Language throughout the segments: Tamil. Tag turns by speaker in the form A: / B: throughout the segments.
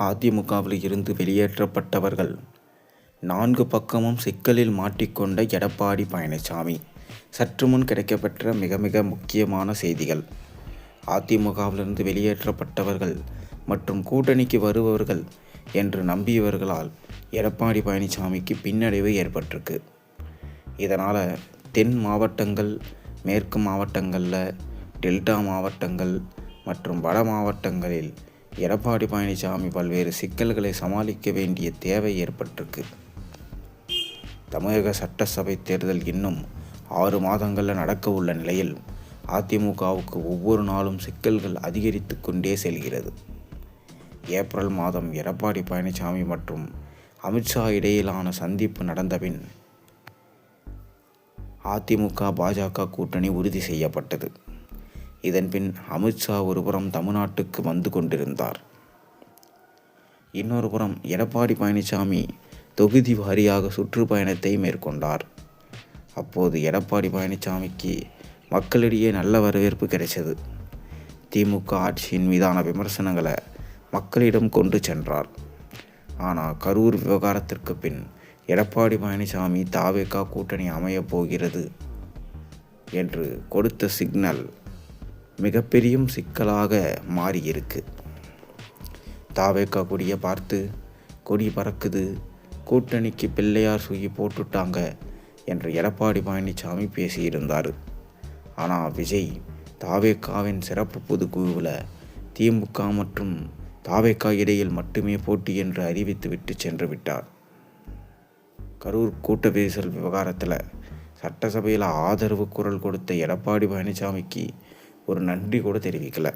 A: அதிமுகவில் இருந்து வெளியேற்றப்பட்டவர்கள் 4 பக்கமும் சிக்கலில் மாட்டிக்கொண்ட எடப்பாடி பழனிசாமி. சற்று முன் கிடைக்கப்பெற்ற மிக மிக முக்கியமான செய்திகள். அதிமுகவிலிருந்து வெளியேற்றப்பட்டவர்கள் மற்றும் கூட்டணிக்கு வருபவர்கள் என்று நம்பியவர்களால் எடப்பாடி பழனிசாமிக்கு பின்னடைவு ஏற்பட்டிருக்கு. இதனால் தென் மாவட்டங்கள், மேற்கு மாவட்டங்களில், டெல்டா மாவட்டங்கள் மற்றும் வட மாவட்டங்களில் எடப்பாடி பழனிசாமி பல்வேறு சிக்கல்களை சமாளிக்க வேண்டிய தேவை ஏற்பட்டிருக்கு. தமிழக சட்டசபை தேர்தல் இன்னும் 6 மாதங்களில் நடக்க உள்ள நிலையில் அதிமுகவுக்கு ஒவ்வொரு நாளும் சிக்கல்கள் அதிகரித்து கொண்டே செல்கிறது. ஏப்ரல் மாதம் எடப்பாடி பழனிசாமி மற்றும் அமித்ஷா இடையிலான சந்திப்பு நடந்தபின் அதிமுக பாஜக கூட்டணி உறுதி செய்யப்பட்டது. இதன்பின் அமித்ஷா ஒருபுறம் தமிழ்நாட்டுக்கு வந்து கொண்டிருந்தார். இன்னொரு புறம் எடப்பாடி பழனிசாமி தொகுதி வாரியாக சுற்றுப்பயணத்தை மேற்கொண்டார். அப்போது எடப்பாடி பழனிசாமிக்கு மக்களிடையே நல்ல வரவேற்பு கிடைச்சது. திமுக ஆட்சியின் மீதான விமர்சனங்களை மக்களிடம் கொண்டு சென்றார். ஆனால் கரூர் விவகாரத்திற்கு பின் எடப்பாடி பழனிசாமி தாவேகா கூட்டணி அமையப் போகிறது என்று கொடுத்த சிக்னல் மிகப்பெரிய சிக்கலாக மாறியிருக்கு. தாவேகா கொடியை பார்த்து கொடி பறக்குது, கூட்டணிக்கு பிள்ளையார் சுகி போட்டுட்டாங்க என்று எடப்பாடி பழனிசாமி பேசியிருந்தார். ஆனால் விஜய் தாவேகாவின் சிறப்பு பொதுக்குழுவில் திமுக மற்றும் தாவேகா இடையில் மட்டுமே போட்டி என்று அறிவித்துவிட்டு சென்று விட்டார். கரூர் கூட்ட விரிசல் விவகாரத்தில் சட்டசபையில் ஆதரவு குரல் கொடுத்த எடப்பாடி பழனிசாமிக்கு ஒரு நன்றி கூட தெரிவிக்கல.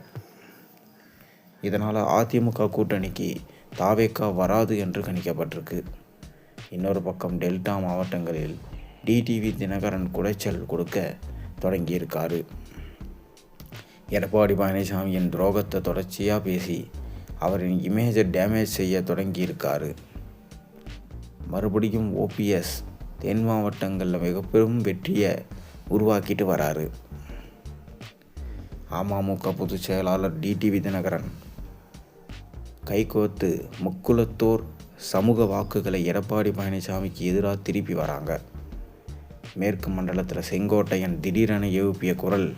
A: இதனால் அதிமுக கூட்டணிக்கு தாவேகா வராது என்று கணிக்கப்பட்டிருக்கு. இன்னொரு பக்கம் டெல்டா மாவட்டங்களில் டிடிவி தினகரன் குடைச்சல் கொடுக்க தொடங்கியிருக்காரு. எடப்பாடி பழனிசாமியின் துரோகத்தை தொடர்ச்சியாக பேசி அவரின் இமேஜை டேமேஜ் செய்ய தொடங்கியிருக்காரு. மறுபடியும் OPS தென் மாவட்டங்களில் மிக பெரும் வெற்றியை உருவாக்கிட்டு வராரு. அமமுக பொதுச் செயலாளர் டிடிவி தினகரன் கைகோர்த்து முக்குளத்தோர் சமூக வாக்குகளை எடப்பாடி பழனிசாமிக்கு எதிராக திருப்பி வராங்க. மேற்கு மண்டலத்தில் செங்கோட்டையன் திடீரென எழுப்பிய குரல்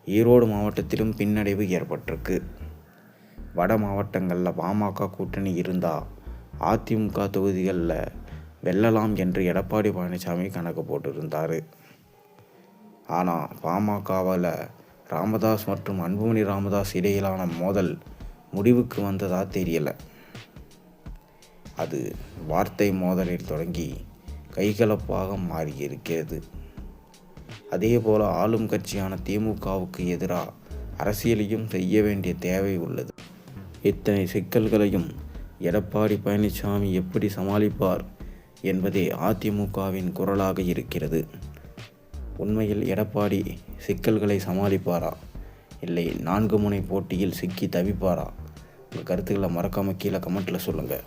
A: ஈரோடு மாவட்டத்திலும் பின்னடைவு ஏற்பட்டிருக்கு. வட மாவட்டங்களில் பாமக கூட்டணி இருந்தால் அதிமுக தொகுதிகளில் வெல்லலாம் என்று எடப்பாடி பழனிசாமி கணக்கு போட்டிருந்தார். ஆனால் பாமகவில் ராமதாஸ் மற்றும் அன்புமணி ராமதாஸ் இடையிலான மோதல் முடிவுக்கு வந்ததா தெரியலை. அது வார்த்தை மோதலில் தொடங்கி கைகலப்பாக மாறியிருக்கிறது. அதேபோல் ஆளும் கட்சியான திமுகவுக்கு எதிராக அரசியலையும் செய்ய வேண்டிய தேவை உள்ளது. இத்தனை சிக்கல்களையும் எடப்பாடி பழனிசாமி எப்படி சமாளிப்பார் என்பதே அதிமுகவின் குரலாக இருக்கிறது. உண்மையில் எடப்பாடி சிக்கல்களை சமாளிப்பாரா, இல்லை 4 முனை போட்டியில் சிக்கி தவிப்பாரா? உங்கள் கருத்துக்களை மறக்காமல் கீழே கமெண்ட்டில் சொல்லுங்கள்.